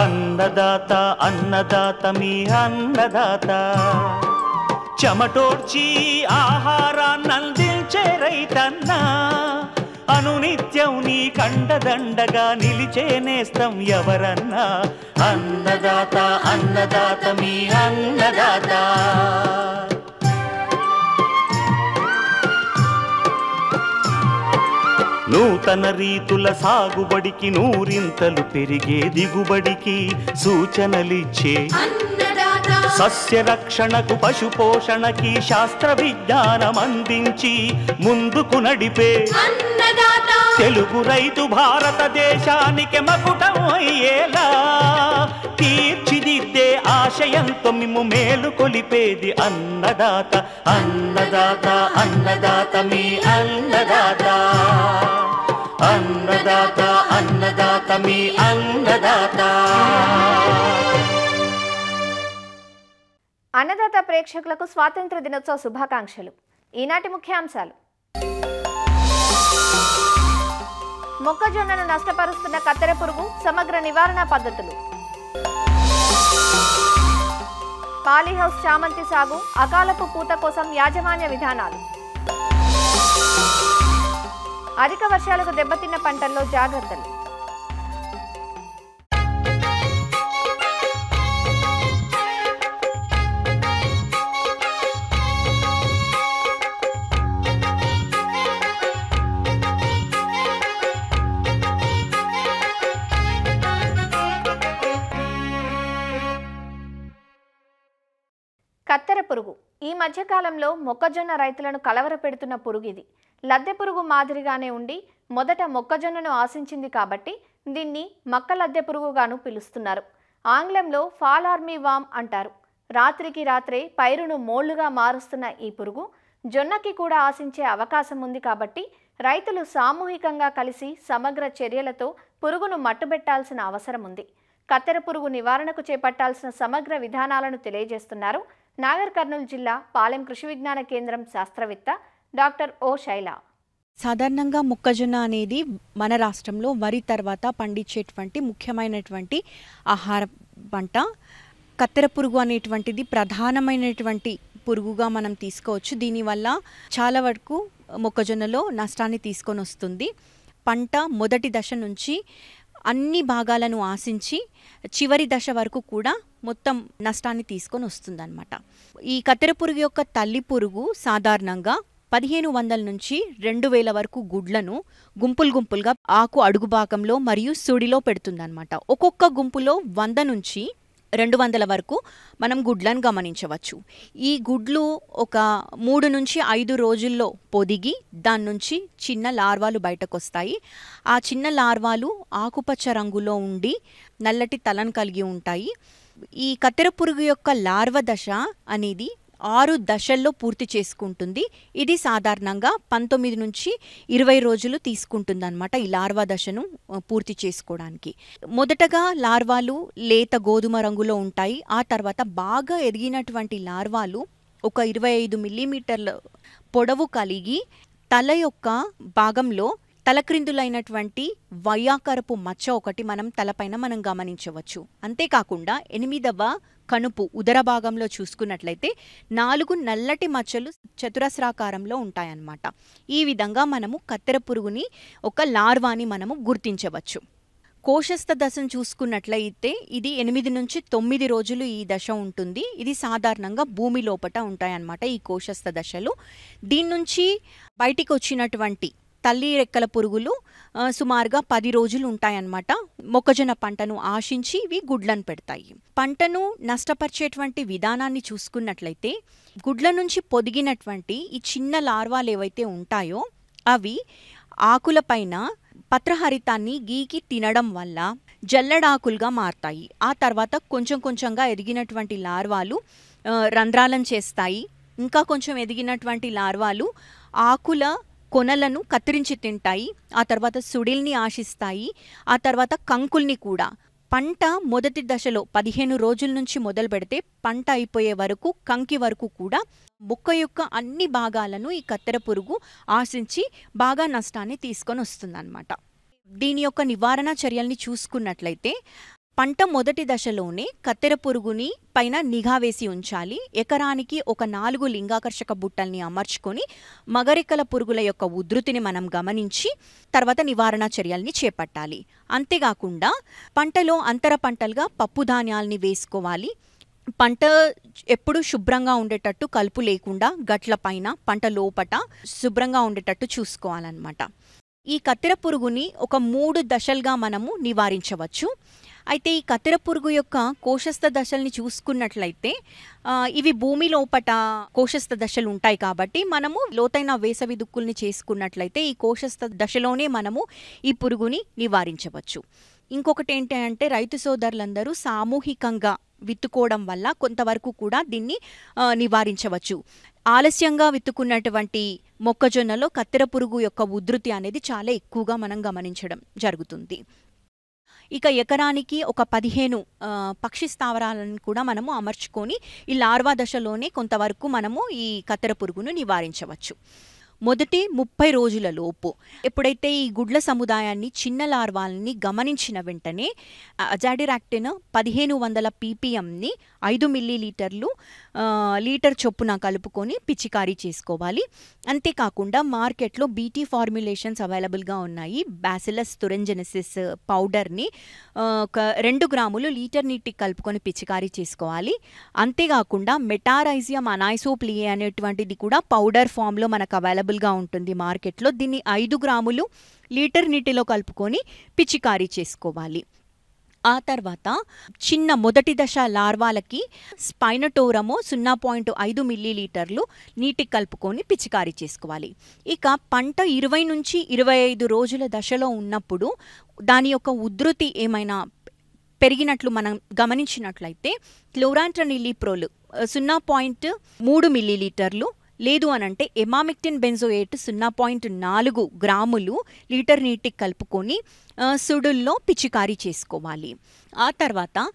అన్నదాత అన్నదాత మీ అన్నదాత చెమటోడ్చి ఆహారాన్నందించే రైతన్నా అనునిత్యం నీ కండదండగా నిలిచే నేస్తం ఎవరన్నా అన్నదాత అన్నదాత మీ అన్నదాత నూతన రీతుల సాగుబడికి నూరింతలు పెరిగే దిగుబడికి సూచనలిచ్చే సస్య రక్షణకు పశు పోషణకి శాస్త్ర విజ్ఞానం అందించి ముందుకు నడిపే తెలుగు రైతు భారతదేశానికి మకుటం అయ్యేలా తీర్చిదిద్దే ఆశయంతో మిమ్ము మేలు కొలిపేది అన్నదాత అన్నదాత అన్నదాత మీ అన్నదాత అన్నదాత అన్నదాత మీ అన్నదాత. అన్నదాత ప్రేక్షకులకు స్వాతంత్ర దినోత్సవ శుభాకాంక్షలు. ఈనాటి ముఖ్యాంశాలు: మొక్కజొన్నను నష్టపరుస్తున్న కత్తెర పురుగు సమగ్ర నివారణ పద్ధతులు, పాలీహౌస్ చామంతి సాగు అకాలపు పూత కోసం యాజమాన్య విధానాలు, అధిక వర్షాలకు దెబ్బతిన్న పంటల్లో జాగ్రత్తలు. కత్తెర పురుగు ఈ మధ్యకాలంలో మొక్కజొన్న రైతులను కలవరపెడుతున్న పురుగు ఇది. లద్దె పురుగు మాదిరిగానే ఉండి మొదట మొక్కజొన్నను ఆశించింది కాబట్టి దీన్ని మక్క లద్దె పురుగుగాను పిలుస్తున్నారు. ఆంగ్లంలో ఫాల్ ఆర్మీ వామ్ అంటారు. రాత్రికి రాత్రే పైరును మోళ్లుగా మారుస్తున్న ఈ పురుగు జొన్నకి కూడా ఆశించే అవకాశం ఉంది కాబట్టి రైతులు సామూహికంగా కలిసి సమగ్ర చర్యలతో పురుగును మట్టుబెట్టాల్సిన అవసరం ఉంది. కత్తెర పురుగు నివారణకు చేపట్టాల్సిన సమగ్ర విధానాలను తెలియజేస్తున్నారు నాగర్ కర్నూలు జిల్లా పాలెం కృషి విజ్ఞాన కేంద్రం శాస్త్రవేత్త డాక్టర్ ఓ శైల. సాధారణంగా మొక్కజొన్న అనేది మన రాష్ట్రంలో వరి తర్వాత పండించేటువంటి ముఖ్యమైనటువంటి ఆహార పంట. కత్తెర పురుగు అనేటువంటిది ప్రధానమైనటువంటి పురుగుగా మనం తీసుకోవచ్చు. దీనివల్ల చాలా వరకు మొక్కజొన్నలో నష్టాన్ని తీసుకొని వస్తుంది. పంట మొదటి దశ నుంచి అన్ని భాగాలను ఆశించి చివరి దశ వరకు కూడా మొత్తం నష్టాన్ని తీసుకొని వస్తుందన్నమాట. ఈ కత్తెర పురుగు యొక్క తల్లి పురుగు సాధారణంగా 1500 నుంచి 2000 వరకు గుడ్లను గుంపులుగా ఆకు అడుగు భాగంలో మరియు సుడిలో పెడుతుందన్నమాట. ఒక్కొక్క గుంపులో 100 నుంచి 200 వరకు మనం గుడ్లను గమనించవచ్చు. ఈ గుడ్లు ఒక 3 నుంచి 5 రోజుల్లో పొదిగి దాని నుంచి చిన్న లార్వాలు బయటకు వస్తాయి. ఆ చిన్న లార్వాలు ఆకుపచ్చ రంగులో ఉండి నల్లటి తలను కలిగి ఉంటాయి. ఈ కత్తెర పురుగు యొక్క లార్వ దశ అనేది 6 దశల్లో పూర్తి చేసుకుంటుంది. ఇది సాధారణంగా 19 నుంచి 20 రోజులు తీసుకుంటుందన్నమాట ఈ లార్వా దశను పూర్తి చేసుకోవడానికి. మొదటగా లార్వాలు లేత గోధుమ రంగులో ఉంటాయి. ఆ తర్వాత బాగా ఎదిగినటువంటి లార్వాలు ఒక 25 మిల్లీమీటర్ల పొడవు కలిగి తల యొక్క భాగంలో తలక్రిందులైనటువంటి వయ్యాకరపు మచ్చ ఒకటి తలపైన మనం గమనించవచ్చు. అంతేకాకుండా 8వ కనుపు ఉదర భాగంలో చూసుకున్నట్లయితే 4 నల్లటి మచ్చలు చతురస్రాకారంలో ఉంటాయన్నమాట. ఈ విధంగా మనము కత్తెర పురుగుని ఒక లార్వాని మనము గుర్తించవచ్చు. కోశస్థ దశను చూసుకున్నట్లయితే ఇది 8 నుంచి 9 రోజులు ఈ దశ ఉంటుంది. ఇది సాధారణంగా భూమి లోపట ఉంటాయన్నమాట ఈ కోశస్థ దశలు. దీని నుంచి బయటికి వచ్చినటువంటి తల్లి రెక్కల పురుగులు సుమారుగా 10 రోజులు ఉంటాయన్నమాట. మొక్కజొన్న పంటను ఆశించి ఇవి గుడ్లను పెడతాయి. పంటను నష్టపరిచేటువంటి విధానాన్ని చూసుకున్నట్లయితే గుడ్ల నుంచి పొదిగినటువంటి ఈ చిన్న లార్వాలు ఏవైతే ఉంటాయో అవి ఆకులపైన పత్రహరితాన్ని గీకి తినడం వల్ల జల్లెడాకులుగా మారతాయి. ఆ తర్వాత కొంచెంగా ఎదిగినటువంటి లార్వాలు రంధ్రాలను చేస్తాయి. ఇంకా కొంచెం ఎదిగినటువంటి లార్వాలు ఆకుల కొనలను కత్తిరించి తింటాయి. ఆ తర్వాత సుడిల్ని ఆశిస్తాయి. ఆ తర్వాత కంకుల్ని కూడా. పంట మొదటి దశలో 15 రోజుల నుంచి మొదలు పెడితే పంట అయిపోయే వరకు కంకి వరకు కూడా మొక్క యొక్క అన్ని భాగాలను ఈ కత్తెర పురుగు ఆశించి బాగా నష్టాన్ని తీసుకొని వస్తుందన్నమాట. దీని యొక్క నివారణ చర్యల్ని చూసుకున్నట్లయితే పంట మొదటి దశలోనే కత్తెర పురుగుని పైన నిఘా వేసి ఉంచాలి. ఎకరానికి ఒక 4 లింగాకర్షక బుట్టల్ని అమర్చుకొని మగరెక్కల పురుగుల యొక్క ఉధృతిని మనం గమనించి తర్వాత నివారణ చర్యల్ని చేపట్టాలి. అంతేకాకుండా పంటలో అంతర పంటలుగా పప్పు ధాన్యాల్ని వేసుకోవాలి. పంట ఎప్పుడు శుభ్రంగా ఉండేటట్టు, కలుపు లేకుండా గట్ల పైన పంట లోపట శుభ్రంగా ఉండేటట్టు చూసుకోవాలన్నమాట. ఈ కత్తెర పురుగుని ఒక 3 దశలుగా మనము నివారించవచ్చు. అయితే ఈ కత్తెర పురుగు యొక్క కోశస్థ దశల్ని చూసుకున్నట్లయితే ఇవి భూమి లోపట కోశస్థ దశలు ఉంటాయి కాబట్టి మనము లోతైన వేసవి దుక్కుల్ని చేసుకున్నట్లయితే ఈ కోశస్థ దశలోనే మనము ఈ పురుగుని నివారించవచ్చు. ఇంకొకటి ఏంటి అంటే రైతు సోదరులందరూ సామూహికంగా విత్తుకోవడం వల్ల కొంతవరకు కూడా దీన్ని నివారించవచ్చు. ఆలస్యంగా విత్తుకున్నటువంటి మొక్కజొన్నలో కత్తెర పురుగు యొక్క ఉధృతి అనేది చాలా ఎక్కువగా మనం గమనించడం జరుగుతుంది. ఇక ఎకరానికి ఒక 15 పక్షి స్థావరాలను కూడా మనము అమర్చుకొని ఈ లార్వా దశలోనే కొంతవరకు మనము ఈ కత్తెర పురుగును నివారించవచ్చు. మొదటి 30 రోజుల లోపు ఎప్పుడైతే ఈ గుడ్ల సముదాయాన్ని చిన్న లార్వాల్ని గమనించిన వెంటనే అజాడిరాక్టిన్ 1500 ppmని 5 మిల్లీలీటర్లు లీటర్ చొప్పున కలుపుకొని పిచికారీ చేసుకోవాలి. అంతేకాకుండా మార్కెట్లో బీటీ ఫార్ములేషన్స్ అవైలబుల్గా ఉన్నాయి. బ్యాసిలస్ తురెంజెనిసిస్ పౌడర్ని 2 గ్రాములు లీటర్ నీటికి కలుపుకొని పిచికారీ చేసుకోవాలి. అంతేకాకుండా మెటారైజియం అనాయిసోప్లియే అనేటువంటిది కూడా పౌడర్ ఫామ్లో మనకు అవైలబుల్గా ఉంటుంది మార్కెట్లో. దీన్ని 5 గ్రాములు లీటర్ నీటిలో కలుపుకొని పిచికారీ చేసుకోవాలి. ఆ తర్వాత చిన్న మొదటి దశ లార్వాలకి స్పైనటోరమో 0.5 మిల్లీలీటర్లు నీటికి కలుపుకొని పిచికారీ చేసుకోవాలి. ఇక పంట 20 నుంచి 25 రోజుల దశలో ఉన్నప్పుడు దాని యొక్క ఉధృతి ఏమైనా పెరిగినట్లు మనం గమనించినట్లయితే క్లోరాంట్రనిలిప్రోల్ 0.3 మిల్లీలీటర్లు లేదు అనంటే ఎమామిక్టిన్ బెంజోయేట్ 0.4 గ్రాములు లీటర్ నీటికి కలుపుకొని సుడుల్లో పిచికారీ చేసుకోవాలి. ఆ తర్వాత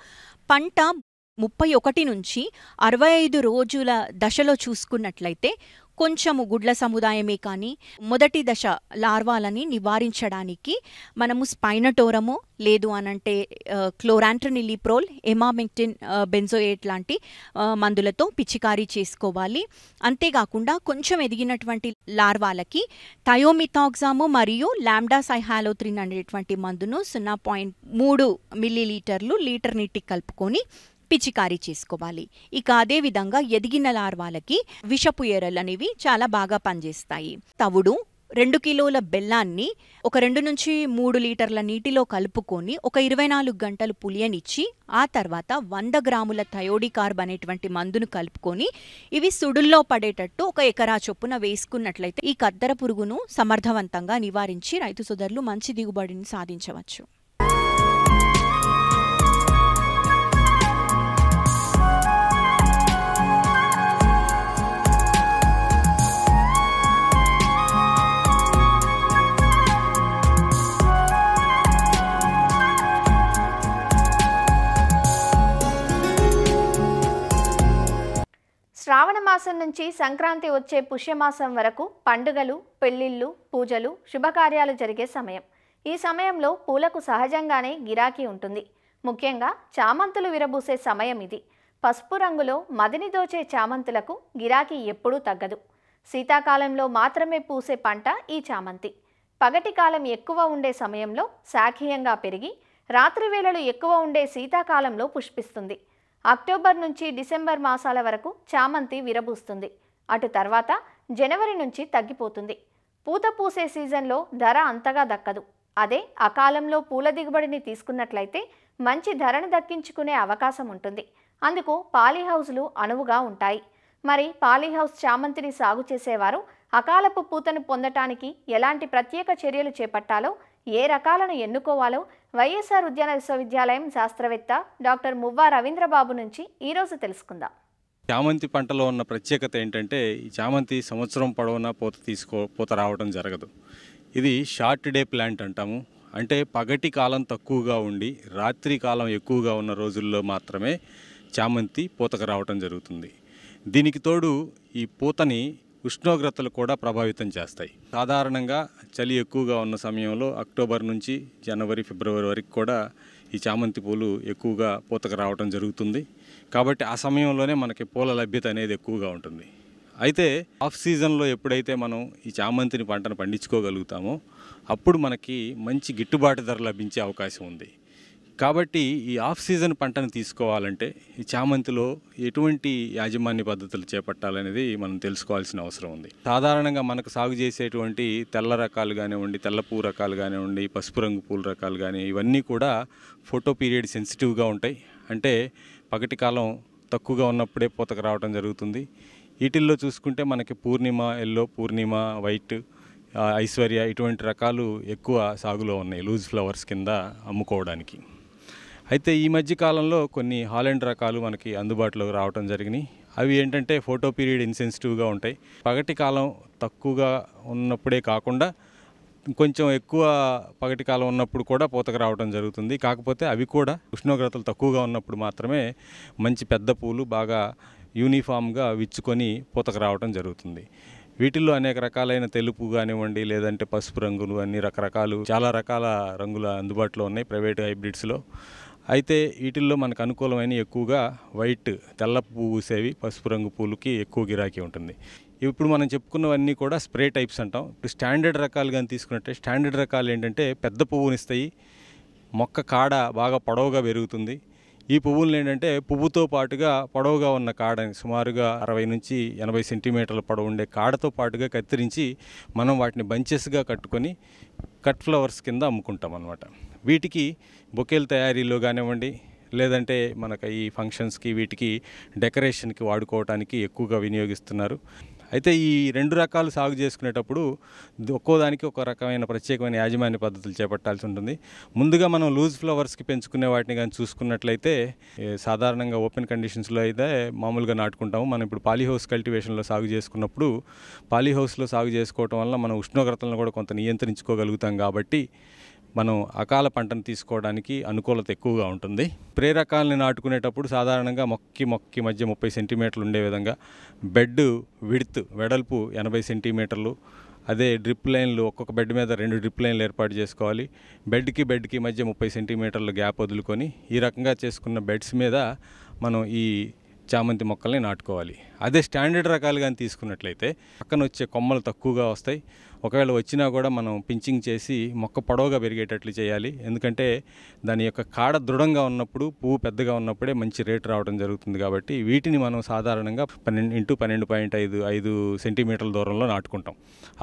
పంట 31 నుంచి 65 రోజుల దశలో చూసుకున్నట్లయితే కొంచెము గుడ్ల సముదాయమే కానీ మొదటి దశ లార్వాలని నివారించడానికి మనము స్పైనటోరము లేదు అనంటే క్లోరాంట్రనిలిప్రోల్, ఎమామిక్టిన్ బెంజోయేట్ లాంటి మందులతో పిచికారీ చేసుకోవాలి. అంతేకాకుండా కొంచెం ఎదిగినటువంటి లార్వాలకి థయోమిథాక్సాము మరియు లాంబ్డాసైహాలోత్రిన్ అనేటువంటి మందును 0.3 మిల్లీలీటర్లు లీటర్ నీటికి కలుపుకొని పిచికారీ చేసుకోవాలి. ఇక అదేవిధంగా ఎదిగిన లార్వాలకి విషపు ఎరలు అనేవి చాలా బాగా పనిచేస్తాయి. తవుడు 2 కిలోల బెల్లాన్ని ఒక 2 నుంచి 3 లీటర్ల నీటిలో కలుపుకొని ఒక 24 గంటలు పులియనిచ్చి ఆ తర్వాత 100 గ్రాముల థయోడికార్బ్ అనేటువంటి మందును కలుపుకొని ఇవి సుడుల్లో పడేటట్టు ఒక ఎకరా చొప్పున వేసుకున్నట్లయితే ఈ కత్తెర పురుగును సమర్థవంతంగా నివారించి రైతు సోదరులు మంచి దిగుబడిని సాధించవచ్చు. శ్రావణ మాసం నుంచి సంక్రాంతి వచ్చే పుష్యమాసం వరకు పండుగలు, పెళ్లిళ్ళు, పూజలు, శుభకార్యాలు జరిగే సమయం. ఈ సమయంలో పూలకు సహజంగానే గిరాకీ ఉంటుంది. ముఖ్యంగా చామంతులు విరబూసే సమయం ఇది. పసుపు రంగులో మదిని దోచే చామంతులకు గిరాకీ ఎప్పుడూ తగ్గదు. శీతాకాలంలో మాత్రమే పూసే పంట ఈ చామంతి. పగటి కాలం ఎక్కువ ఉండే సమయంలో శాఖీయంగా పెరిగి రాత్రి వేళలు ఎక్కువ ఉండే శీతాకాలంలో పుష్పిస్తుంది. అక్టోబర్ నుంచి డిసెంబర్ మాసాల వరకు చామంతి విరబూస్తుంది. అటు తర్వాత జనవరి నుంచి తగ్గిపోతుంది. పూత పూసే సీజన్లో ధర అంతగా దక్కదు. అదే అకాలంలో పూల దిగుబడిని తీసుకున్నట్లయితే మంచి ధరను దక్కించుకునే అవకాశం ఉంటుంది. అందుకు పాలీహౌస్లు అనువుగా ఉంటాయి. మరి పాలీహౌస్ చామంతిని సాగు చేసేవారు అకాలపు పూతను పొందటానికి ఎలాంటి ప్రత్యేక చర్యలు చేపట్టాలో, ఏ రకాలను ఎన్నుకోవాలో వైఎస్ఆర్ ఉద్యాన విశ్వవిద్యాలయం శాస్త్రవేత్త డాక్టర్ మువ్వా రవీంద్రబాబు నుంచి ఈరోజు తెలుసుకుందాం. చామంతి పంటలో ఉన్న ప్రత్యేకత ఏంటంటే ఈ చామంతి సంవత్సరం పొడవునా పూత రావడం జరగదు. ఇది షార్ట్ డే ప్లాంట్ అంటాము. అంటే పగటి కాలం తక్కువగా ఉండి రాత్రి కాలం ఎక్కువగా ఉన్న రోజుల్లో మాత్రమే చామంతి పూతకు రావడం జరుగుతుంది. దీనికి తోడు ఈ పూతని ఉష్ణోగ్రతలు కూడా ప్రభావితం చేస్తాయి. సాధారణంగా చలి ఎక్కువగా ఉన్న సమయంలో అక్టోబర్ నుంచి జనవరి, ఫిబ్రవరి వరకు కూడా ఈ చామంతి పూలు ఎక్కువగా పూతకు రావడం జరుగుతుంది. కాబట్టి ఆ సమయంలోనే మనకి పూల లభ్యత అనేది ఎక్కువగా ఉంటుంది. అయితే ఆఫ్ సీజన్లో ఎప్పుడైతే మనం ఈ చామంతిని పంటను పండించుకోగలుగుతామో అప్పుడు మనకి మంచి గిట్టుబాటు ధర లభించే అవకాశం ఉంది. కాబట్టి ఈ ఆఫ్ సీజన్ పంటను తీసుకోవాలంటే ఈ చామంతిలో ఎటువంటి యాజమాన్య పద్ధతులు చేపట్టాలనేది మనం తెలుసుకోవాల్సిన అవసరం ఉంది. సాధారణంగా మనకు సాగు చేసేటువంటి తెల్ల రకాలు కానివ్వండి, తెల్ల పువ్వు రకాలు కానివ్వండి, పసుపు రంగు పూల రకాలు కానీ ఇవన్నీ కూడా ఫోటో పీరియడ్ సెన్సిటివ్గా ఉంటాయి. అంటే పగటి కాలం తక్కువగా ఉన్నప్పుడే పూతకు రావడం జరుగుతుంది. వీటిల్లో చూసుకుంటే మనకి పూర్ణిమ ఎల్లో, పూర్ణిమ వైట్, ఐశ్వర్య ఇటువంటి రకాలు ఎక్కువ సాగులో ఉన్నాయి లూజ్ ఫ్లవర్స్ కింద అమ్ముకోవడానికి. అయితే ఈ మధ్య కాలంలో కొన్ని హాలెండ్ రకాలు మనకి అందుబాటులోకి రావడం జరిగినాయి. అవి ఏంటంటే ఫోటో పీరియడ్ ఇన్సెన్సిటివ్గా ఉంటాయి. పగటి కాలం తక్కువగా ఉన్నప్పుడే కాకుండా కొంచెం ఎక్కువ పగటి కాలం ఉన్నప్పుడు కూడా పూతకు రావడం జరుగుతుంది. కాకపోతే అవి కూడా ఉష్ణోగ్రతలు తక్కువగా ఉన్నప్పుడు మాత్రమే మంచి పెద్ద పూలు బాగా యూనిఫామ్గా విచ్చుకొని పూతకు రావడం జరుగుతుంది. వీటిల్లో అనేక రకాలైన తెలుపు కానివ్వండి, లేదంటే పసుపు రంగులు, అన్ని రకరకాలు చాలా రకాల రంగులు అందుబాటులో ఉన్నాయి ప్రైవేట్ హైబ్రిడ్స్లో. అయితే వీటిల్లో మనకు అనుకూలమైన ఎక్కువగా వైట్ తెల్ల పువ్వు పూసేవి పసుపు రంగు పూలకి ఎక్కువ గిరాకీ ఉంటుంది. ఇప్పుడు మనం చెప్పుకున్నవన్నీ కూడా స్ప్రే టైప్స్ అంటాం. ఇప్పుడు స్టాండర్డ్ రకాలు కానీ తీసుకున్నట్టే స్టాండర్డ్ రకాలు ఏంటంటే పెద్ద పువ్వునిస్తాయి, మొక్క కాడ బాగా పొడవుగా పెరుగుతుంది. ఈ పువ్వులు ఏంటంటే పువ్వుతో పాటుగా పొడవుగా ఉన్న కాడని సుమారుగా 60 నుంచి 80 సెంటీమీటర్ల పొడవు ఉండే కాడతో పాటుగా కత్తిరించి మనం వాటిని బంచెస్గా కట్టుకొని కట్ ఫ్లవర్స్ కింద అమ్ముకుంటాం అన్నమాట. వీటికి బొకేల తయారీలో కానివ్వండి, లేదంటే మనకు ఈ ఫంక్షన్స్కి వీటికి డెకరేషన్కి వాడుకోవడానికి ఎక్కువగా వినియోగిస్తున్నారు. అయితే ఈ రెండు రకాలు సాగు చేసుకునేటప్పుడు ఒక్కోదానికి ఒక రకమైన ప్రత్యేకమైన యాజమాన్య పద్ధతులు చేపట్టాల్సి ఉంటుంది. ముందుగా మనం లూజ్ ఫ్లవర్స్కి పెంచుకునే వాటిని కానీ చూసుకున్నట్లయితే సాధారణంగా ఓపెన్ కండిషన్స్లో అయితే మామూలుగా నాటుకుంటాము. మనం ఇప్పుడు పాలీహౌస్ కల్టివేషన్లో సాగు చేసుకున్నప్పుడు పాలీహౌస్లో సాగు చేసుకోవటం వల్ల మనం ఉష్ణోగ్రతలను కూడా కొంత నియంత్రించుకోగలుగుతాం. కాబట్టి మనం అకాల పంటను తీసుకోవడానికి అనుకూలత ఎక్కువగా ఉంటుంది. స్ప్రే రకాలని నాటుకునేటప్పుడు సాధారణంగా మొక్కి మధ్య 30 సెంటీమీటర్లు ఉండే విధంగా బెడ్ విడ్త్ వెడల్పు 80 సెంటీమీటర్లు, అదే డ్రిప్ లైన్లు ఒక్కొక్క బెడ్ మీద 2 డ్రిప్ లైన్లు ఏర్పాటు చేసుకోవాలి. బెడ్కి మధ్య 30 సెంటీమీటర్ల గ్యాప్ వదులుకొని ఈ రకంగా చేసుకున్న బెడ్స్ మీద మనం ఈ చామంతి మొక్కల్ని నాటుకోవాలి. అదే స్టాండర్డ్ రకాలు కానీ తీసుకున్నట్లయితే పక్కన వచ్చే కొమ్మలు తక్కువగా వస్తాయి. ఒకవేళ వచ్చినా కూడా మనం పించింగ్ చేసి మొక్క పొడవుగా పెరిగేటట్లు చేయాలి. ఎందుకంటే దాని యొక్క కాడ దృఢంగా ఉన్నప్పుడు, పువ్వు పెద్దగా ఉన్నప్పుడే మంచి రేటు రావడం జరుగుతుంది. కాబట్టి వీటిని మనం సాధారణంగా 12 సెంటీమీటర్ల దూరంలో నాటుకుంటాం.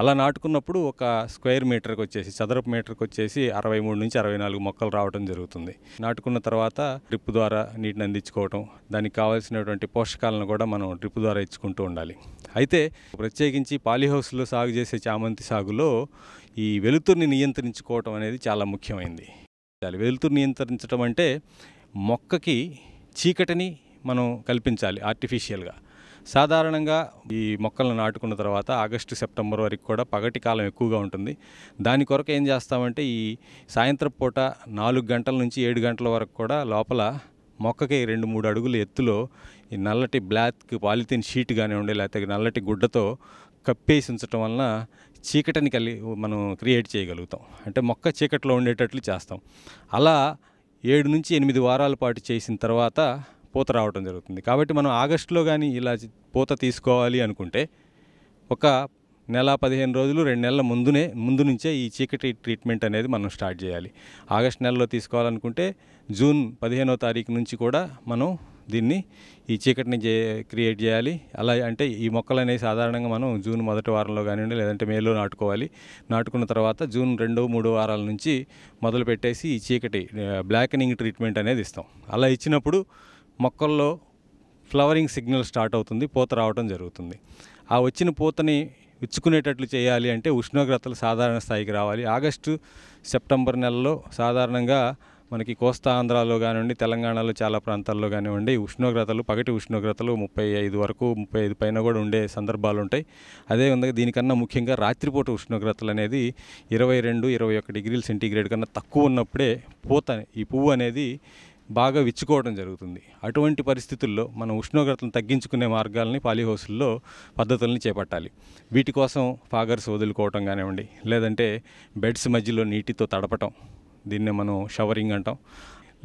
అలా నాటుకున్నప్పుడు ఒక స్క్వేర్ మీటర్కి వచ్చేసి చదరపు మీటర్కి వచ్చేసి 63 నుంచి 64 మొక్కలు రావడం జరుగుతుంది. నాటుకున్న తర్వాత డ్రిప్ ద్వారా నీటిని అందించుకోవటం, దానికి కావాల్సినటువంటి పోషకాలను కూడా మనం డ్రిప్ ద్వారా ఇచ్చుకుంటూ ఉండాలి. అయితే ప్రత్యేకించి పాలీహౌస్లో సాగు చేసే చామంతి సాగులో ఈ వెలుతురుని నియంత్రించుకోవటం అనేది చాలా ముఖ్యమైనది. వెలుతురు నియంత్రించడం అంటే మొక్కకి చీకటిని మనం కల్పించాలి ఆర్టిఫిషియల్గా. సాధారణంగా ఈ మొక్కలను నాటుకున్న తర్వాత ఆగస్టు సెప్టెంబర్ వరకు కూడా పగటి కాలం ఎక్కువగా ఉంటుంది. దాని కొరకు ఏం చేస్తామంటే ఈ సాయంత్రం పూట 4 గంటల నుంచి 7 గంటల వరకు కూడా లోపల మొక్కకి 2-3 అడుగుల ఎత్తులో ఈ నల్లటి బ్లాక్ పాలిథిన్ షీట్ కానివ్వండి, లేకపోతే నల్లటి గుడ్డతో కప్పేసి ఉంచడం వలన చీకటిని మనం క్రియేట్ చేయగలుగుతాం. అంటే మొక్క చీకట్లో ఉండేటట్లు చేస్తాం. అలా 7 నుంచి 8 వారాల పాటు చేసిన తర్వాత పూత రావడం జరుగుతుంది. కాబట్టి మనం ఆగస్టులో కానీ ఇలా పూత తీసుకోవాలి అనుకుంటే ఒక నెల 15 రోజులు 2 నెలల ముందు నుంచే ఈ చీకటి ట్రీట్మెంట్ అనేది మనం స్టార్ట్ చేయాలి. ఆగస్టు నెలలో తీసుకోవాలనుకుంటే జూన్ 15వ తారీఖు నుంచి కూడా మనం దీన్ని ఈ చీకటిని క్రియేట్ చేయాలి. అలా అంటే ఈ మొక్కలు అనేవి సాధారణంగా మనం జూన్ మొదటి వారంలో కానివ్వండి, లేదంటే మేలో నాటుకోవాలి. నాటుకున్న తర్వాత జూన్ 2-3 వారాల నుంచి మొదలు పెట్టేసి ఈ చీకటి బ్లాకెనింగ్ ట్రీట్మెంట్ అనేది ఇస్తాం. అలా ఇచ్చినప్పుడు మొక్కల్లో ఫ్లవరింగ్ సిగ్నల్ స్టార్ట్ అవుతుంది, పూత రావడం జరుగుతుంది. ఆ వచ్చిన పూతని విచ్చుకునేటట్లు చేయాలి అంటే ఉష్ణోగ్రతలు సాధారణ స్థాయికి రావాలి. ఆగస్టు సెప్టెంబర్ నెలలో సాధారణంగా మనకి కోస్తా ఆంధ్రాలో కానివ్వండి, తెలంగాణలో చాలా ప్రాంతాల్లో కానివ్వండి పగటి ఉష్ణోగ్రతలు 35 వరకు 35 పైన కూడా ఉండే సందర్భాలు ఉంటాయి. అదేవిధంగా దీనికన్నా ముఖ్యంగా రాత్రిపూట ఉష్ణోగ్రతలు అనేది 22-21 డిగ్రీల సెంటీగ్రేడ్ కన్నా తక్కువ ఉన్నప్పుడే ఈ పువ్వు అనేది బాగా విచ్చుకోవడం జరుగుతుంది. అటువంటి పరిస్థితుల్లో మనం ఉష్ణోగ్రతలను తగ్గించుకునే మార్గాలని పాలీహౌస్ల్లో పద్ధతుల్ని చేపట్టాలి. వీటి కోసం ఫాగర్స్ వదులుకోవటం కానివ్వండి, లేదంటే బెడ్స్ మధ్యలో నీటితో తడపటం, దీన్నే మనం షవరింగ్ అంటాం.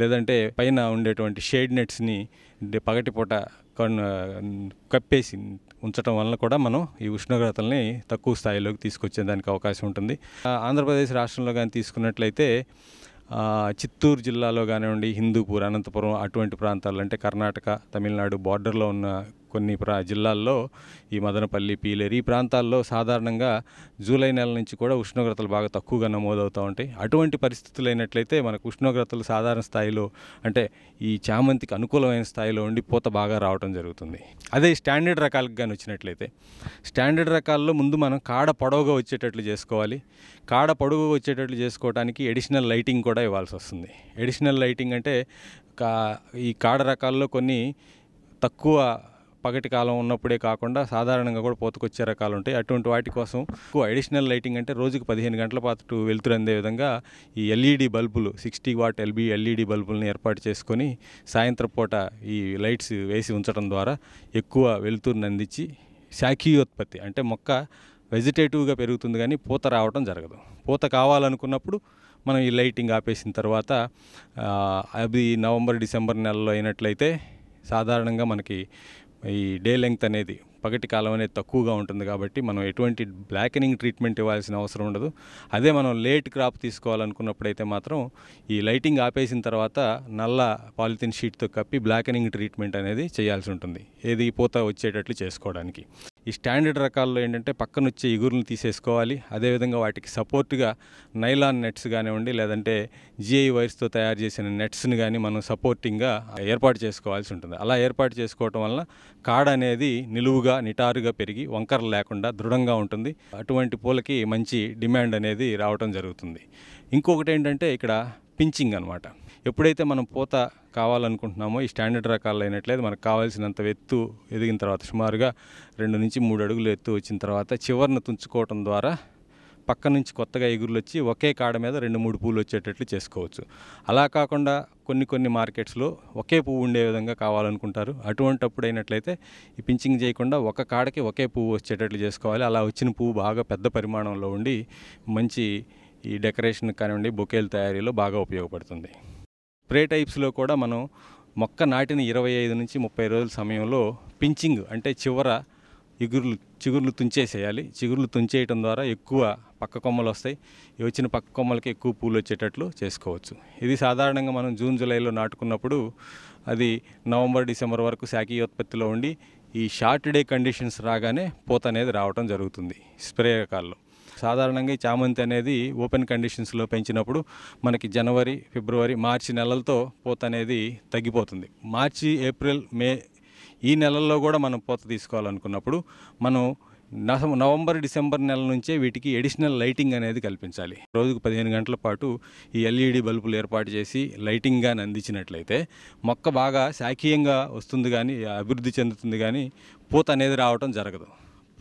లేదంటే పైన ఉండేటువంటి షేడ్ నెట్స్ని పగటిపూట కప్పేసి ఉంచడం వలన కూడా మనం ఈ ఉష్ణోగ్రతల్ని తక్కువ స్థాయిలోకి తీసుకొచ్చేదానికి అవకాశం ఉంటుంది. ఆంధ్రప్రదేశ్ రాష్ట్రంలో కానీ తీసుకున్నట్లయితే చిత్తూరు జిల్లాలో కానివ్వండి, హిందూపూర్, అనంతపురం అటువంటి ప్రాంతాలు అంటే కర్ణాటక, తమిళనాడు బార్డర్లో ఉన్న కొన్ని జిల్లాల్లో ఈ మదనపల్లి, పీలేరు ఈ ప్రాంతాల్లో సాధారణంగా జూలై నెల నుంచి కూడా ఉష్ణోగ్రతలు బాగా తక్కువగా నమోదవుతూ ఉంటాయి. అటువంటి పరిస్థితులు అయినట్లయితే మనకు ఉష్ణోగ్రతలు సాధారణ స్థాయిలో అంటే ఈ చామంతికి అనుకూలమైన స్థాయిలో ఉండి పూత బాగా రావడం జరుగుతుంది. అదే స్టాండర్డ్ రకాలకు కానీ వచ్చినట్లయితే స్టాండర్డ్ రకాల్లో ముందు మనం కాడ పొడవుగా వచ్చేటట్లు చేసుకోవాలి. కాడ పొడవుగా వచ్చేటట్లు చేసుకోవడానికి ఎడిషనల్ లైటింగ్ కూడా ఇవ్వాల్సి వస్తుంది. ఎడిషనల్ లైటింగ్ అంటే ఈ కాడ రకాల్లో కొన్ని తక్కువ పగటి కాలం ఉన్నప్పుడే కాకుండా సాధారణంగా కూడా పూతకొచ్చే రకాలు ఉంటాయి. అటువంటి వాటి కోసం అడిషనల్ లైటింగ్ అంటే రోజుకు 15 గంటల పాటు వెలుతురు అందే విధంగా ఈ ఎల్ఈడి బల్బులు 60 వాట్ ఎల్ఈడి బల్బులను ఏర్పాటు చేసుకొని సాయంత్రం పూట ఈ లైట్స్ వేసి ఉంచడం ద్వారా ఎక్కువ వెలుతురుని అందించి శాఖీయోత్పత్తి అంటే మొక్క వెజిటేటివ్గా పెరుగుతుంది కానీ పూత రావడం జరగదు. పూత కావాలనుకున్నప్పుడు మనం ఈ లైటింగ్ ఆపేసిన తర్వాత అది నవంబర్, డిసెంబర్ నెలలో అయినట్లయితే సాధారణంగా మనకి ఈ డే లెంగ్త్ అనేది పగటి కాలం అనేది తక్కువగా ఉంటుంది కాబట్టి మనం ఎటువంటి బ్లాకెనింగ్ ట్రీట్మెంట్ ఇవ్వాల్సిన అవసరం ఉండదు. అదే మనం లేట్ క్రాప్ తీసుకోవాలనుకున్నప్పుడైతే మాత్రం ఈ లైటింగ్ ఆపేసిన తర్వాత నల్ల పాలిథిన్ షీట్తో కప్పి బ్లాకెనింగ్ ట్రీట్మెంట్ అనేది చేయాల్సి ఉంటుంది, ఏది పూత వచ్చేటట్లు చేసుకోవడానికి. ఈ స్టాండర్డ్ రకాల్లో ఏంటంటే పక్కన వచ్చే ఇగురులను తీసేసుకోవాలి. అదేవిధంగా వాటికి సపోర్ట్గా నైలాన్ నెట్స్ కానివ్వండి, లేదంటే జిఐ వైర్స్తో తయారు చేసిన నెట్స్ని కానీ మనం సపోర్టింగ్గా ఏర్పాటు చేసుకోవాల్సి ఉంటుంది. అలా ఏర్పాటు చేసుకోవటం వలన కాడ అనేది నిలువుగా నిటారుగా పెరిగి వంకరలు లేకుండా దృఢంగా ఉంటుంది. అటువంటి పూలకి మంచి డిమాండ్ అనేది రావటం జరుగుతుంది. ఇంకొకటి ఏంటంటే ఇక్కడ పించింగ్ అనమాట. ఎప్పుడైతే మనం పూత కావాలనుకుంటున్నామో ఈ స్టాండర్డ్ రకాలు అయినట్లయితే మనకు కావాల్సినంత ఎత్తు ఎదిగిన తర్వాత సుమారుగా 2 నుంచి 3 అడుగులు ఎత్తు వచ్చిన తర్వాత చివరిని తుంచుకోవటం ద్వారా పక్క నుంచి కొత్తగా ఎగురులు వచ్చి ఒకే కాడ మీద 2-3 పూలు వచ్చేటట్లు చేసుకోవచ్చు. అలా కాకుండా కొన్ని మార్కెట్స్లో ఒకే పువ్వు ఉండే విధంగా కావాలనుకుంటారు. అటువంటప్పుడు అయినట్లయితే ఈ పించింగ్ చేయకుండా ఒక కాడకి ఒకే పువ్వు వచ్చేటట్లు చేసుకోవాలి. అలా వచ్చిన పువ్వు బాగా పెద్ద పరిమాణంలో ఉండి మంచి ఈ డెకరేషన్ కానివ్వండి, బొకేల తయారీలో బాగా ఉపయోగపడుతుంది. స్ప్రే టైప్స్లో కూడా మనం మొక్క నాటిన 25 నుంచి 30 రోజుల సమయంలో పించింగ్ అంటే చిగుర్లు తుంచేసేయాలి. చిగుర్లు తుంచేయటం ద్వారా ఎక్కువ పక్క కొమ్మలు వస్తాయి. వచ్చిన పక్క కొమ్మలకి ఎక్కువ పూలు వచ్చేటట్లు చేసుకోవచ్చు. ఇది సాధారణంగా మనం జూన్, జూలైలో నాటుకున్నప్పుడు అది నవంబర్, డిసెంబర్ వరకు శాఖీయోత్పత్తిలో ఉండి ఈ షార్ట్ డే కండిషన్స్ రాగానే పూత అనేది రావటం జరుగుతుంది స్ప్రే రకాల్లో. సాధారణంగా ఈ చామంతి అనేది ఓపెన్ కండిషన్స్లో పెంచినప్పుడు మనకి జనవరి, ఫిబ్రవరి, మార్చి నెలలతో పూత అనేది తగ్గిపోతుంది. మార్చి, ఏప్రిల్, మే ఈ నెలల్లో కూడా మనం పూత తీసుకోవాలనుకున్నప్పుడు మనం నవంబర్, డిసెంబర్ నెల నుంచే వీటికి ఎడిషనల్ లైటింగ్ అనేది కల్పించాలి. రోజుకు 15 గంటల పాటు ఈ ఎల్ఈడి బల్బులు ఏర్పాటు చేసి లైటింగ్ కానీ అందించినట్లయితే మొక్క బాగా శాఖీయంగా వస్తుంది కానీ అభివృద్ధి చెందుతుంది కానీ పూత అనేది రావటం జరగదు.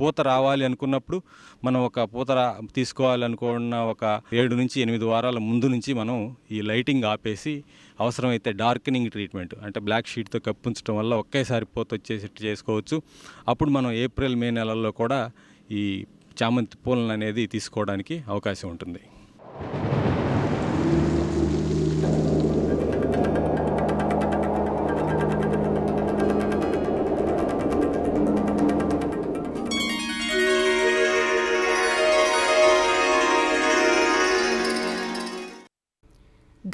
పూత రావాలి అనుకున్నప్పుడు మనం ఒక పూత తీసుకోవాలనుకున్న ఒక 7 నుంచి 8 వారాల ముందు నుంచి మనం ఈ లైటింగ్ ఆపేసి అవసరమైతే డార్కెనింగ్ ట్రీట్మెంట్ అంటే బ్లాక్ షీట్తో కప్పించడం వల్ల ఒకేసారి పూత వచ్చేసేట్టు చేసుకోవచ్చు. అప్పుడు మనం ఏప్రిల్, మే నెలల్లో కూడా ఈ చామంతి పూలను అనేది తీసుకోవడానికి అవకాశం ఉంటుంది.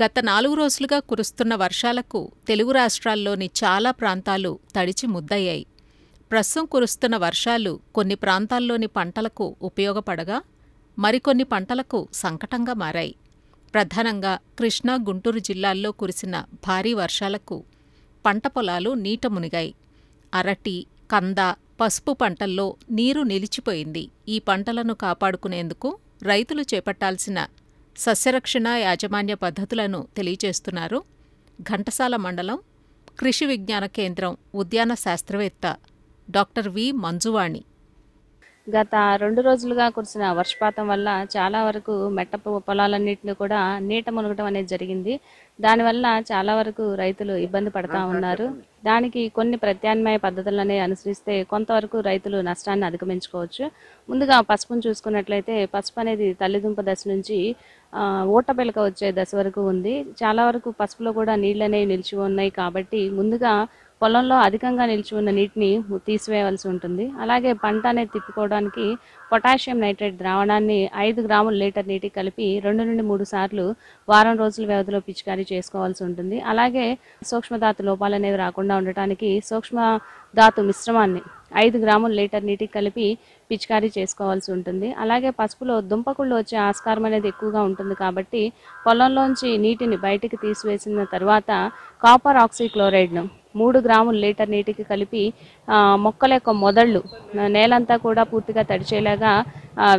గత 4 రోజులుగా కురుస్తున్న వర్షాలకు తెలుగు రాష్ట్రాల్లోని చాలా ప్రాంతాలు తడిచి ముద్దయ్యాయి. ప్రస్తుతం కురుస్తున్న వర్షాలు కొన్ని ప్రాంతాల్లోని పంటలకు ఉపయోగపడగా మరికొన్ని పంటలకు సంకటంగా మారాయి. ప్రధానంగా కృష్ణా, గుంటూరు జిల్లాల్లో కురిసిన భారీ వర్షాలకు పంట పొలాలు నీట మునిగాయి. అరటి, కంద, పసుపు పంటల్లో నీరు నిలిచిపోయింది. ఈ పంటలను కాపాడుకునేందుకు రైతులు చేపట్టాల్సిన సస్యరక్షణ యాజమాన్య పద్ధతులను తెలియజేస్తున్నారు ఘంటసాల మండలం కృషి విజ్ఞాన కేంద్రం ఉద్యాన శాస్త్రవేత్త డాక్టర్ వి. మంజువాణి. గత 2 రోజులుగా కురిసిన వర్షపాతం వల్ల చాలా వరకు మెట్ట పొలాలన్నింటినీ కూడా నీట మునగటం అనేది జరిగింది. దానివల్ల చాలా వరకు రైతులు ఇబ్బంది పడతా ఉన్నారు. దానికి కొన్ని ప్రత్యామ్నాయ పద్ధతులనే అనుసరిస్తే కొంతవరకు రైతులు నష్టాన్ని అధిగమించుకోవచ్చు. ముందుగా పసుపును చూసుకున్నట్లయితే పసుపు అనేది తల్లిదుంప దశ నుంచి ఊట పిలక వచ్చే దశ వరకు ఉంది. చాలా వరకు పసుపులో కూడా నీళ్ళు అనేవి నిలిచి ఉన్నాయి కాబట్టి ముందుగా పొలంలో అధికంగా నిలిచి ఉన్న నీటిని తీసివేయవలసి ఉంటుంది. అలాగే పంట అనేది తిప్పుకోవడానికి పొటాషియం నైట్రేట్ ద్రావణాన్ని 5 గ్రాముల లీటర్ నీటికి కలిపి 2 నుండి 3 సార్లు వారం రోజుల వ్యవధిలో పిచికారీ చేసుకోవాల్సి ఉంటుంది. అలాగే సూక్ష్మధాతు లోపాలు అనేవి రాకుండా ఉండటానికి సూక్ష్మధాతు మిశ్రమాన్ని 5 గ్రాముల లీటర్ నీటికి కలిపి పిచికారీ చేసుకోవాల్సి ఉంటుంది. అలాగే పసుపులో దుంపకుళ్ళు వచ్చే ఆస్కారం అనేది ఎక్కువగా ఉంటుంది కాబట్టి పొలంలోంచి నీటిని బయటికి తీసివేసిన తర్వాత కాపర్ ఆక్సీక్లోరైడ్ను 3 గ్రాముల లీటర్ నీటికి కలిపి మొక్కల యొక్క మొదళ్ళు నేలంతా కూడా పూర్తిగా తడిచేలాగా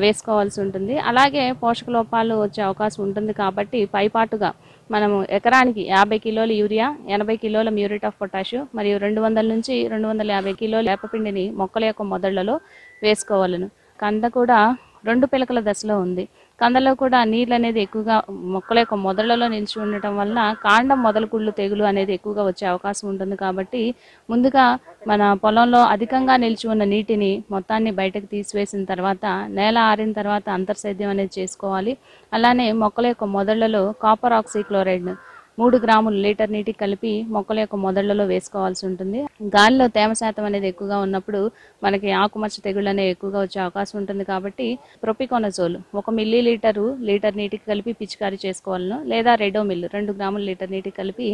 వేసుకోవాల్సి ఉంటుంది. అలాగే పోషక లోపాలు వచ్చే అవకాశం ఉంటుంది కాబట్టి పైపాటుగా మనము ఎకరానికి 50 కిలోల యూరియా, 80 కిలోల మ్యూరేట్ ఆఫ్ పొటాష్ మరియు 200 నుంచి 250 కిలోల వేపపిండిని మొక్కల యొక్క మొదళ్లలో వేసుకోవాలను. కంద కూడా 2 పిలకల దశలో ఉంది. కందలో కూడా నీళ్ళు అనేది ఎక్కువగా మొక్కల యొక్క మొదళ్లలో నిలిచి ఉండటం వల్ల కాండం మొదలకుళ్ళు తెగులు అనేది ఎక్కువగా వచ్చే అవకాశం ఉంటుంది కాబట్టి ముందుగా మన పొలంలో అధికంగా నిలిచి ఉన్న నీటిని మొత్తాన్ని బయటకు తీసివేసిన తర్వాత నేల ఆరిన తర్వాత అంతర్సేద్యం అనేది చేసుకోవాలి. అలానే మొక్కల యొక్క మొదళ్లలో కాపర్ ఆక్సీక్లోరైడ్ను 3 గ్రాముల లీటర్ నీటికి కలిపి మొక్కల యొక్క మొదళ్లలో వేసుకోవాల్సి ఉంటుంది. గాలిలో తేమ శాతం అనేది ఎక్కువగా ఉన్నప్పుడు మనకి ఆకుమచ్చ తెగుళ్ళు అనేవి ఎక్కువగా వచ్చే అవకాశం ఉంటుంది కాబట్టి ప్రొపికోనజోల్ 1 మిల్లీలీటరు లీటర్ నీటికి కలిపి పిచికారీ చేసుకోవాలను. లేదా రెడోమిల్ 2 గ్రాముల లీటర్ నీటికి కలిపి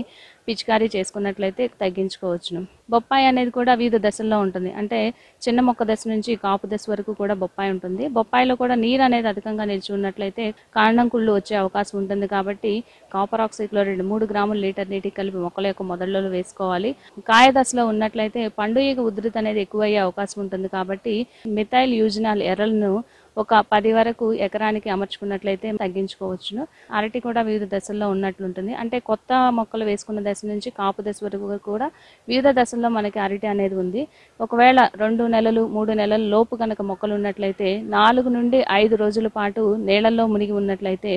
పిచికారీ చేసుకున్నట్లయితే తగ్గించుకోవచ్చును. బొప్పాయి అనేది కూడా వివిధ దశల్లో ఉంటుంది. అంటే చిన్న మొక్క దశ నుంచి కాపు దశ వరకు కూడా బొప్పాయి ఉంటుంది. బొప్పాయిలో కూడా నీరు అనేది అధికంగా నిలిచి ఉన్నట్లయితే కాండం కుళ్ళు వచ్చే అవకాశం ఉంటుంది కాబట్టి కాపర్ ఆక్సీక్లోరైడ్ 3 గ్రాముల లీటర్ నీటికి కలిపి మొక్కల యొక్క మొదళ్లలో వేసుకోవాలి. కాయ దశలో ఉన్నట్లయితే పండు ఈగ ఉధృతి అనేది ఎక్కువయ్యే అవకాశం ఉంటుంది కాబట్టి మిథైల్ యూజినాల్ ఎర్రలను ఒక 10 వరకు ఎకరానికి అమర్చుకున్నట్లయితే తగ్గించుకోవచ్చును. అరటి కూడా వివిధ దశల్లో ఉన్నట్లుంటుంది. అంటే కొత్త మొక్కలు వేసుకున్న దశ నుంచి కాపు దశ వరకు కూడా వివిధ దశల్లో మనకి అరటి అనేది ఉంది. ఒకవేళ 2 నెలలు 3 నెలల లోపు కనుక మొక్కలు ఉన్నట్లయితే 4 నుండి 5 రోజుల పాటు నీళ్లలో మునిగి ఉన్నట్లయితే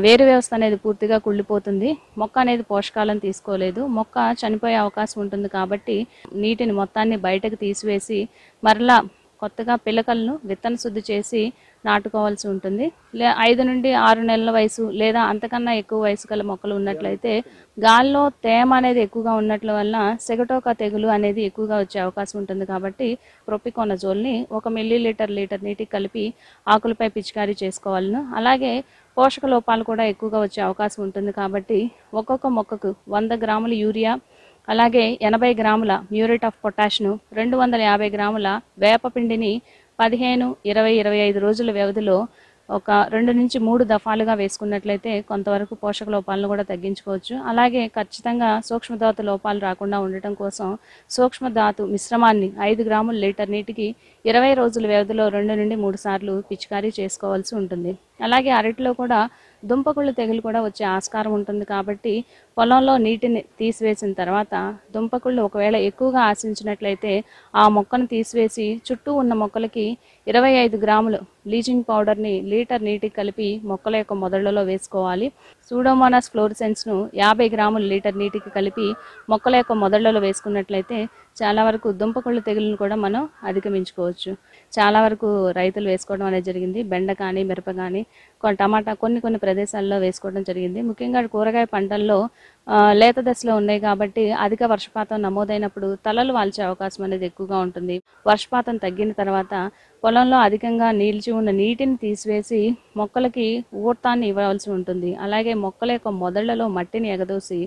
వేరు వ్యవస్థ అనేది పూర్తిగా కుళ్ళిపోతుంది. మొక్క అనేది పోషకాలను తీసుకోలేదు, మొక్క చనిపోయే అవకాశం ఉంటుంది కాబట్టి నీటిని మొత్తాన్ని బయటకు తీసివేసి మరలా కొత్తగా పిలకలను విత్తన శుద్ధి చేసి నాటుకోవాల్సి ఉంటుంది. 5 నుండి 6 నెలల వయసు లేదా అంతకన్నా ఎక్కువ వయసు గల మొక్కలు ఉన్నట్లయితే గాల్లో తేమ అనేది ఎక్కువగా ఉన్నట్ల వల్ల సెగటోకా తెగులు అనేది ఎక్కువగా వచ్చే అవకాశం ఉంటుంది కాబట్టి ప్రొపికోనజోల్ని 1 మిల్లీలీటర్ లీటర్ నీటికి కలిపి ఆకులపై పిచికారీ చేసుకోవాలను. అలాగే పోషక లోపాలు కూడా ఎక్కువగా వచ్చే అవకాశం ఉంటుంది కాబట్టి ఒక్కొక్క మొక్కకు 100 గ్రాముల యూరియా, అలాగే 80 గ్రాముల మ్యూరేట్ ఆఫ్ పొటాష్ను 250 గ్రాముల వేపపిండిని 15, 20, 25 రోజుల వ్యవధిలో ఒక 2 నుంచి 3 దఫాలుగా వేసుకున్నట్లయితే కొంతవరకు పోషక లోపాలను కూడా తగ్గించుకోవచ్చు. అలాగే ఖచ్చితంగా సూక్ష్మధాతు లోపాలు రాకుండా ఉండటం కోసం సూక్ష్మధాతు మిశ్రమాన్ని 5 గ్రాముల లీటర్ నీటికి 20 రోజుల వ్యవధిలో 2 నుండి 3 సార్లు పిచికారీ చేసుకోవాల్సి ఉంటుంది. అలాగే అరటిలో కూడా దుంపకుళ్ళు తెగులు కూడా వచ్చే ఆస్కారం ఉంటుంది కాబట్టి పొలంలో నీటిని తీసివేసిన తర్వాత దుంపకుళ్ళు ఒకవేళ ఎక్కువగా ఆశించినట్లయితే ఆ మొక్కను తీసివేసి చుట్టూ ఉన్న మొక్కలకి 25 గ్రాములు బ్లీచింగ్ పౌడర్ని లీటర్ నీటికి కలిపి మొక్కల యొక్క మొదళ్లలో వేసుకోవాలి. సూడోమోనాస్ ఫ్లోరిసెన్స్ను 50 గ్రాముల లీటర్ నీటికి కలిపి మొక్కల యొక్క మొదళ్లలో వేసుకున్నట్లయితే చాలా వరకు దుంపకుళ్ళు తెగులను కూడా మనం అధిగమించుకోవచ్చు. చాలా వరకు రైతులు వేసుకోవడం అనేది జరిగింది. బెండ కానీ మిరప కానీ టమాటా కొన్ని ప్రదేశాల్లో వేసుకోవడం జరిగింది. ముఖ్యంగా కూరగాయ పంటల్లో లేత దశలో ఉన్నాయి కాబట్టి అధిక వర్షపాతం నమోదైనప్పుడు తలలు వాల్చే అవకాశం అనేది ఎక్కువగా ఉంటుంది. వర్షపాతం తగ్గిన తర్వాత పొలంలో అధికంగా నిలిచి ఉన్న నీటిని తీసివేసి మొక్కలకి ఊర్తాన్ని ఇవ్వాల్సి ఉంటుంది. అలాగే మొక్కల యొక్క మొదళ్లలో మట్టిని ఎగదోసి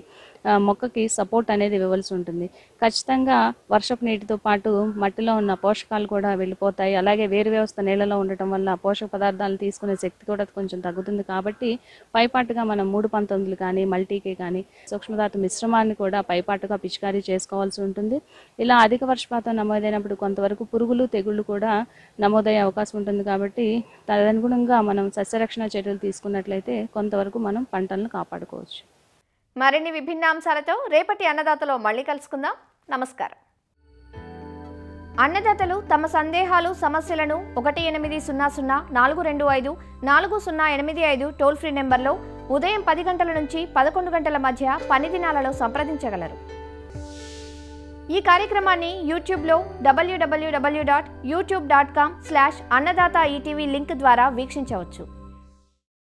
మొక్కకి సపోర్ట్ అనేది ఇవ్వవలసి ఉంటుంది. ఖచ్చితంగా వర్షపు నీటితో పాటు మట్టిలో ఉన్న పోషకాలు కూడా వెళ్ళిపోతాయి. అలాగే వేరు వ్యవస్థ నీళ్ళలో ఉండటం వల్ల పోషక పదార్థాలను తీసుకునే శక్తి కూడా కొంచెం తగ్గుతుంది కాబట్టి పైపాటుగా మనం 3-19 కానీ మల్టీకే కానీ సూక్ష్మధాతు మిశ్రమాన్ని కూడా పైపాటుగా పిచికారీ చేసుకోవాల్సి ఉంటుంది. ఇలా అధిక వర్షపాతం నమోదైనప్పుడు కొంతవరకు పురుగులు తెగుళ్ళు కూడా నమోదయ్యే అవకాశం ఉంటుంది కాబట్టి తదనుగుణంగా మనం సస్యరక్షణ చర్యలు తీసుకున్నట్లయితే కొంతవరకు మనం పంటలను కాపాడుకోవచ్చు. మరిన్ని విభిన్న అంశాలతో రేపటి అన్నదాతలో మళ్ళీ కలుసుకుందాం. నమస్కారం. అన్నదాతలు తమ సందేహాలు సమస్యలను 1800 425 టోల్ ఫ్రీ నెంబర్లో ఉదయం 10 గంటల నుంచి 11 గంటల మధ్య పని దినాలలో సంప్రదించగలరు. ఈ కార్యక్రమాన్ని యూట్యూబ్లో www.youtube.com/annadaata ETV లింక్ ద్వారా వీక్షించవచ్చు.